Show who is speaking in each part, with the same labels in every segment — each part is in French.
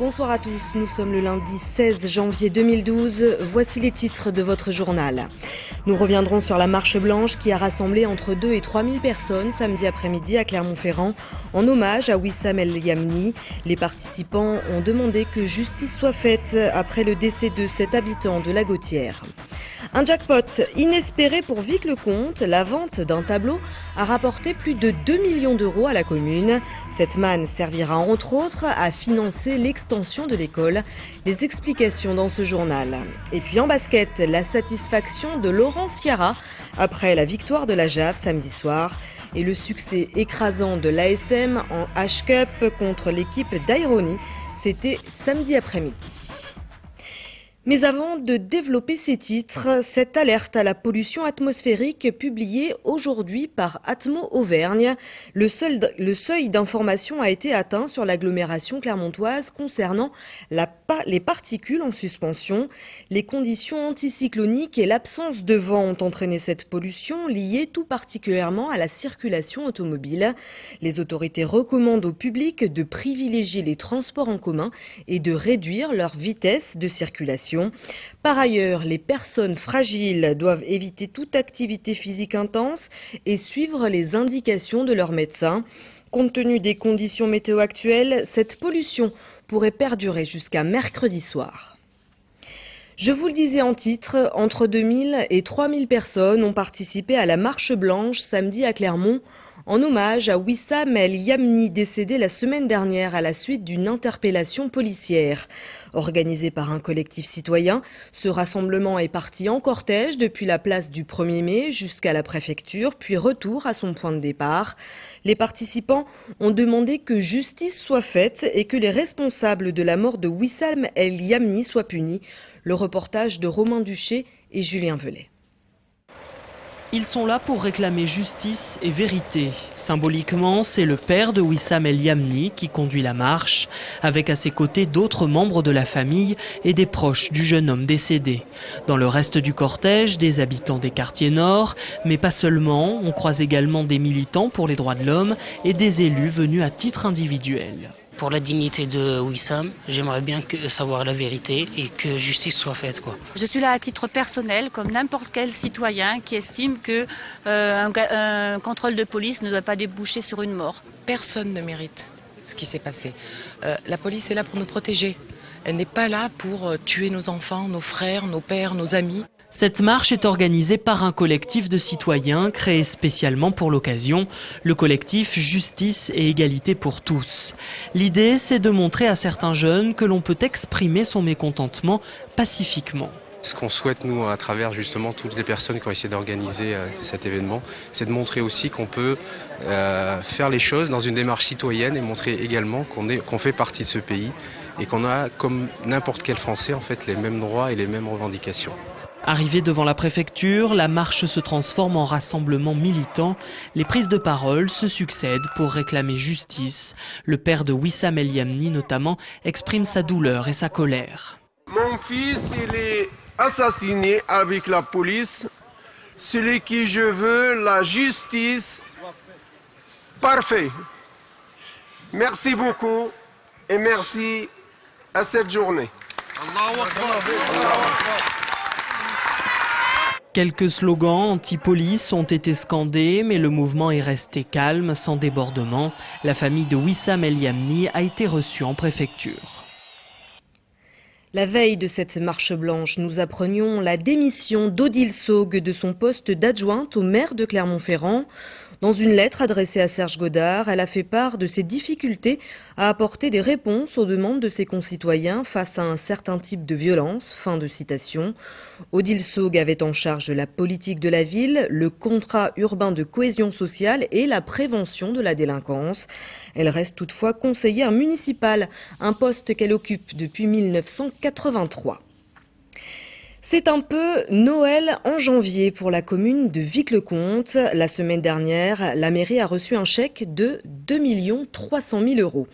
Speaker 1: Bonsoir à tous, nous sommes le lundi 16 janvier 2012, voici les titres de votre journal. Nous reviendrons sur la marche blanche qui a rassemblé entre 2 et 3 000 personnes samedi après-midi à Clermont-Ferrand en hommage à Wissam El Yamni. Les participants ont demandé que justice soit faite après le décès de cet habitant de la Gautière. Un jackpot inespéré pour Vic-le-Comte, la vente d'un tableau a rapporté plus de 2 millions d'euros à la commune. Cette manne servira entre autres à financer l'extension de l'école. Les explications dans ce journal. Et puis en basket, la satisfaction de Laurent Ciara après la victoire de la JAV samedi soir et le succès écrasant de l'ASM en H-Cup contre l'équipe d'Aironi, c'était samedi après-midi. Mais avant de développer ces titres, cette alerte à la pollution atmosphérique publiée aujourd'hui par Atmo Auvergne, le seuil d'information a été atteint sur l'agglomération clermontoise concernant les particules en suspension. Les conditions anticycloniques et l'absence de vent ont entraîné cette pollution liée tout particulièrement à la circulation automobile. Les autorités recommandent au public de privilégier les transports en commun et de réduire leur vitesse de circulation. Par ailleurs, les personnes fragiles doivent éviter toute activité physique intense et suivre les indications de leur médecin. Compte tenu des conditions météo actuelles, cette pollution pourrait perdurer jusqu'à mercredi soir. Je vous le disais en titre, entre 2000 et 3000 personnes ont participé à la marche blanche samedi à Clermont en hommage à Wissam El Yamni, décédé la semaine dernière à la suite d'une interpellation policière. Organisé par un collectif citoyen, ce rassemblement est parti en cortège depuis la place du 1er mai jusqu'à la préfecture, puis retour à son point de départ. Les participants ont demandé que justice soit faite et que les responsables de la mort de Wissam El Yamni soient punis. Le reportage de Romain Duché et Julien Velay.
Speaker 2: Ils sont là pour réclamer justice et vérité. Symboliquement, c'est le père de Wissam El Yamni qui conduit la marche, avec à ses côtés d'autres membres de la famille et des proches du jeune homme décédé. Dans le reste du cortège, des habitants des quartiers nord, mais pas seulement, on croise également des militants pour les droits de l'homme et des élus venus à titre individuel.
Speaker 3: Pour la dignité de Wissam, j'aimerais bien savoir la vérité et que justice soit faite, quoi.
Speaker 4: Je suis là à titre personnel, comme n'importe quel citoyen qui estime que un contrôle de police ne doit pas déboucher sur une mort.
Speaker 5: Personne ne mérite ce qui s'est passé. La police est là pour nous protéger. Elle n'est pas là pour tuer nos enfants, nos frères, nos pères, nos amis.
Speaker 2: Cette marche est organisée par un collectif de citoyens créé spécialement pour l'occasion, le collectif Justice et Égalité pour tous. L'idée, c'est de montrer à certains jeunes que l'on peut exprimer son mécontentement pacifiquement.
Speaker 6: Ce qu'on souhaite, nous, à travers justement toutes les personnes qui ont essayé d'organiser cet événement, c'est de montrer aussi qu'on peut faire les choses dans une démarche citoyenne et montrer également qu'on fait partie de ce pays et qu'on a, comme n'importe quel Français, en fait, les mêmes droits et les mêmes revendications.
Speaker 2: Arrivé devant la préfecture, la marche se transforme en rassemblement militant. Les prises de parole se succèdent pour réclamer justice. Le père de Wissam El Yamni, notamment, exprime sa douleur et sa colère.
Speaker 7: Mon fils, il est assassiné avec la police. Celui qui je veux, la justice. Parfait. Merci beaucoup et merci à cette journée. Allahu Akbar.
Speaker 2: Quelques slogans anti-police ont été scandés, mais le mouvement est resté calme, sans débordement. La famille de Wissam El Yamni a été reçue en préfecture.
Speaker 1: La veille de cette marche blanche, nous apprenions la démission d'Odile Saugue de son poste d'adjointe au maire de Clermont-Ferrand. Dans une lettre adressée à Serge Godard, elle a fait part de ses difficultés à apporter des réponses aux demandes de ses concitoyens face à un certain type de violence. Fin de citation. Odile Saugue avait en charge la politique de la ville, le contrat urbain de cohésion sociale et la prévention de la délinquance. Elle reste toutefois conseillère municipale, un poste qu'elle occupe depuis 1983. C'est un peu Noël en janvier pour la commune de Vic-le-Comte. La semaine dernière, la mairie a reçu un chèque de 2 300 000 euros.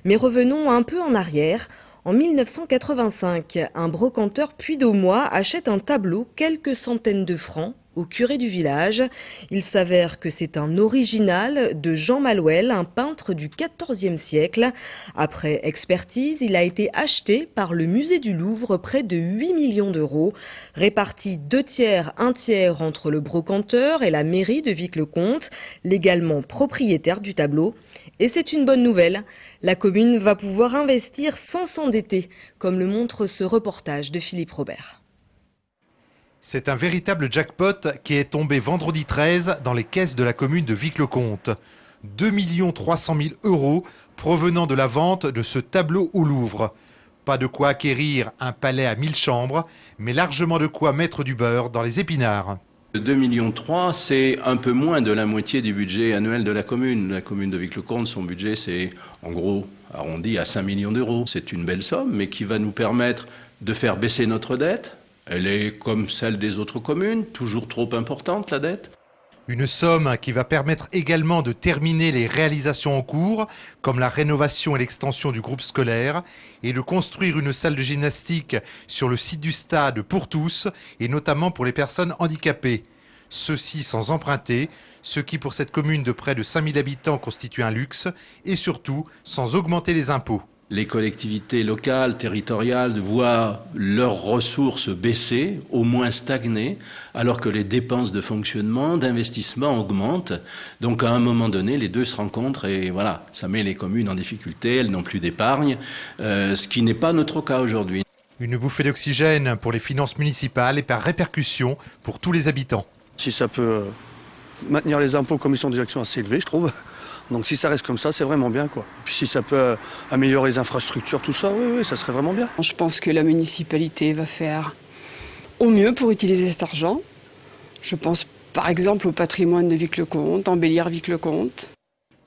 Speaker 1: Mais revenons un peu en arrière. En 1985, un brocanteur puydômois achète un tableau quelques centaines de francs au curé du village. Il s'avère que c'est un original de Jean Malouel, un peintre du XIVe siècle. Après expertise, il a été acheté par le musée du Louvre près de 8 millions d'euros, répartis 2 tiers, 1 tiers entre le brocanteur et la mairie de Vic-le-Comte, légalement propriétaire du tableau. Et c'est une bonne nouvelle, la commune va pouvoir investir sans s'endetter, comme le montre ce reportage de Philippe Robert.
Speaker 8: C'est un véritable jackpot qui est tombé vendredi 13 dans les caisses de la commune de Vic-le-Comte. 2 300 000 € provenant de la vente de ce tableau au Louvre. Pas de quoi acquérir un palais à 1000 chambres, mais largement de quoi mettre du beurre dans les épinards.
Speaker 9: 2,3 millions, c'est un peu moins de la moitié du budget annuel de la commune. La commune de Vic-le-Comte, son budget, c'est en gros arrondi à 5 millions d'euros. C'est une belle somme, mais qui va nous permettre de faire baisser notre dette. Elle est comme celle des autres communes, toujours trop importante la dette.
Speaker 8: Une somme qui va permettre également de terminer les réalisations en cours, comme la rénovation et l'extension du groupe scolaire, et de construire une salle de gymnastique sur le site du stade pour tous, et notamment pour les personnes handicapées. Ceci sans emprunter, ce qui pour cette commune de près de 5000 habitants constitue un luxe, et surtout sans augmenter les impôts.
Speaker 9: Les collectivités locales, territoriales voient leurs ressources baisser, au moins stagner, alors que les dépenses de fonctionnement, d'investissement augmentent. Donc à un moment donné, les deux se rencontrent et voilà, ça met les communes en difficulté, elles n'ont plus d'épargne, ce qui n'est pas notre cas aujourd'hui.
Speaker 8: Une bouffée d'oxygène pour les finances municipales et par répercussion pour tous les habitants.
Speaker 10: Si ça peut maintenir les impôts comme ils sont déjà assez élevés, je trouve. Donc si ça reste comme ça, c'est vraiment bien, quoi. Puis si ça peut améliorer les infrastructures, tout ça, oui, ça serait vraiment bien.
Speaker 11: Je pense que la municipalité va faire au mieux pour utiliser cet argent. Je pense par exemple au patrimoine de Vic-le-Comte, embellir Vic-le-Comte.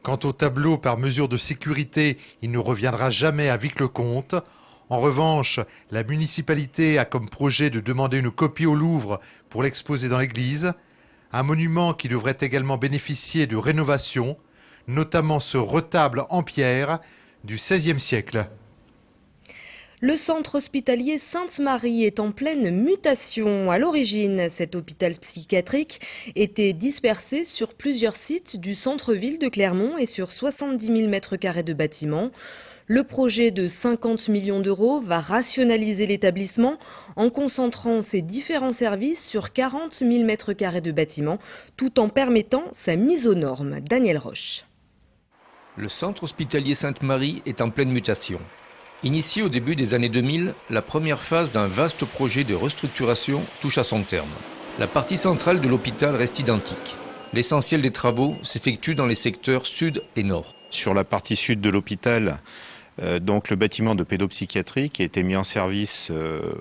Speaker 8: Quant au tableau par mesure de sécurité, il ne reviendra jamais à Vic-le-Comte. En revanche, la municipalité a comme projet de demander une copie au Louvre pour l'exposer dans l'église. Un monument qui devrait également bénéficier de rénovation, notamment ce retable en pierre du XVIe siècle.
Speaker 1: Le centre hospitalier Sainte-Marie est en pleine mutation. À l'origine, cet hôpital psychiatrique était dispersé sur plusieurs sites du centre-ville de Clermont et sur 70 000 m² de bâtiments. Le projet de 50 millions d'euros va rationaliser l'établissement en concentrant ses différents services sur 40 000 m² de bâtiments, tout en permettant sa mise aux normes. Daniel Roche.
Speaker 12: Le centre hospitalier Sainte-Marie est en pleine mutation. Initié au début des années 2000, la première phase d'un vaste projet de restructuration touche à son terme. La partie centrale de l'hôpital reste identique. L'essentiel des travaux s'effectue dans les secteurs sud et nord.
Speaker 13: Sur la partie sud de l'hôpital, donc le bâtiment de pédopsychiatrie qui a été mis en service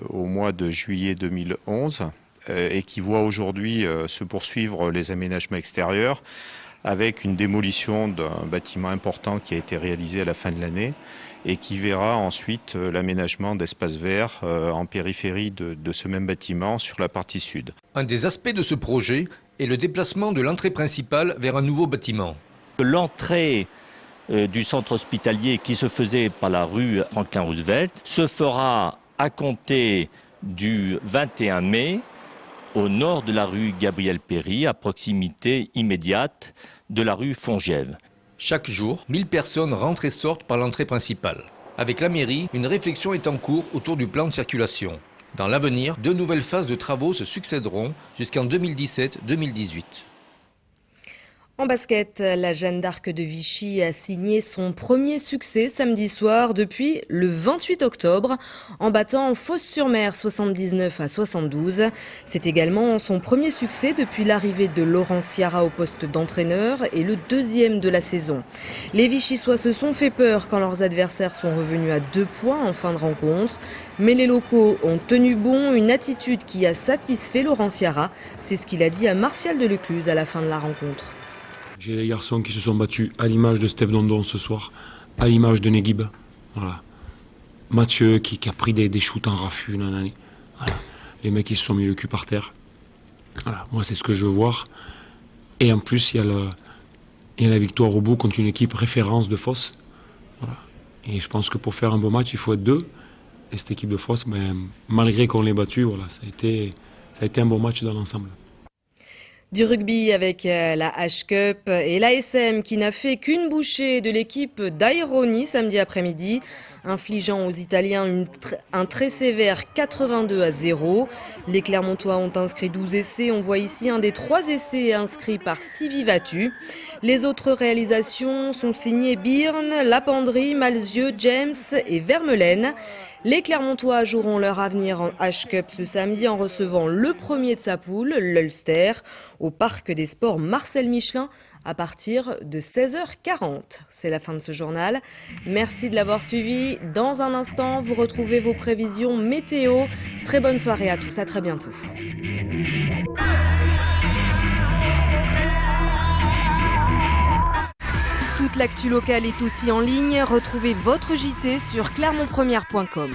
Speaker 13: au mois de juillet 2011 et qui voit aujourd'hui se poursuivre les aménagements extérieurs avec une démolition d'un bâtiment important qui a été réalisé à la fin de l'année et qui verra ensuite l'aménagement d'espaces verts en périphérie de ce même bâtiment sur la partie sud.
Speaker 12: Un des aspects de ce projet est le déplacement de l'entrée principale vers un nouveau bâtiment.
Speaker 14: L'entrée du centre hospitalier qui se faisait par la rue Franklin Roosevelt se fera à compter du 21 mai au nord de la rue Gabriel-Péri, à proximité immédiate de la rue Fongiève.
Speaker 12: Chaque jour, 1000 personnes rentrent et sortent par l'entrée principale. Avec la mairie, une réflexion est en cours autour du plan de circulation. Dans l'avenir, 2 nouvelles phases de travaux se succéderont jusqu'en 2017-2018.
Speaker 1: En basket, la Jeanne d'Arc de Vichy a signé son premier succès samedi soir depuis le 28 octobre en battant Fos-sur-Mer 79-72. C'est également son premier succès depuis l'arrivée de Laurent Ciara au poste d'entraîneur et le 2e de la saison. Les Vichysois se sont fait peur quand leurs adversaires sont revenus à 2 points en fin de rencontre. Mais les locaux ont tenu bon, une attitude qui a satisfait Laurent Ciara. C'est ce qu'il a dit à Martial Delecluse à la fin de la rencontre.
Speaker 15: J'ai des garçons qui se sont battus à l'image de Steph Dondon ce soir, à l'image de Neguib. Voilà. Mathieu qui a pris des shoots en raffut. Voilà. Les mecs qui se sont mis le cul par terre. Voilà. Moi c'est ce que je veux voir. Et en plus il y a la victoire au bout contre une équipe référence de Fos. Voilà. Et je pense que pour faire un beau match il faut être 2. Et cette équipe de Fos, malgré qu'on l'ait battue, voilà, ça a été un bon match dans l'ensemble.
Speaker 1: Du rugby avec la H-Cup et l'ASM qui n'a fait qu'une bouchée de l'équipe d'Aironi samedi après-midi, infligeant aux Italiens un très sévère 82-0. Les Clermontois ont inscrit 12 essais. On voit ici un des 3 essais inscrits par Sivi Vatu. Les autres réalisations sont signées Byrne, Lapendrie, Malzieu, James et Vermeulen. Les Clermontois joueront leur avenir en H-Cup ce samedi en recevant le premier de sa poule, l'Ulster, au Parc des Sports Marcel Michelin à partir de 16h40. C'est la fin de ce journal. Merci de l'avoir suivi. Dans un instant, vous retrouvez vos prévisions météo. Très bonne soirée à tous, à très bientôt. Toute l'actu locale est aussi en ligne. Retrouvez votre JT sur clermontpremière.com.